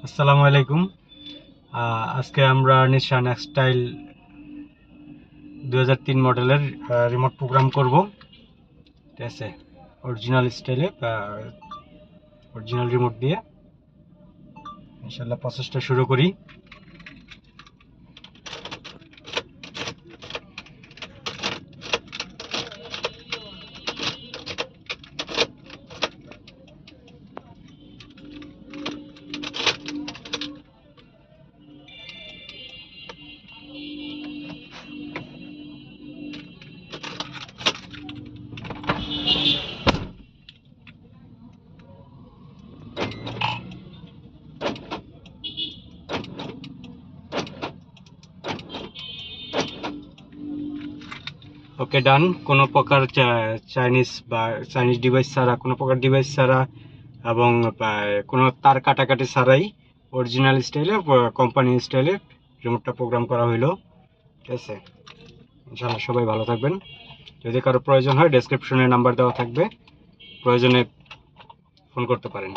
আসসালামু আলাইকুম। আজকে আমরা নিশান এক্সটাইল 2003 মডেলের রিমোট প্রোগ্রাম করব। ঠিক আছে, অরিজিনাল স্টাইলে অরিজিনাল রিমোট দিয়ে ইনশাআল্লাহ প্রসেসটা শুরু করি। ওকে, ডান। কোনো প্রকার চাইনিজ ডিভাইস ছাড়া, কোনো প্রকার ডিভাইস ছাড়া এবং কোনো তার কাটাকাটি ছাড়াই অরিজিনাল স্টাইলে, কোম্পানি স্টাইলে রিমোটটা প্রোগ্রাম করা হইলো। ঠিক আছে, ইনশাআল্লাহ সবাই ভালো থাকবেন। যদি কারো প্রয়োজন হয় ডেসক্রিপশনে নাম্বার দেওয়া থাকবে, প্রয়োজনে ফোন করতে পারেন।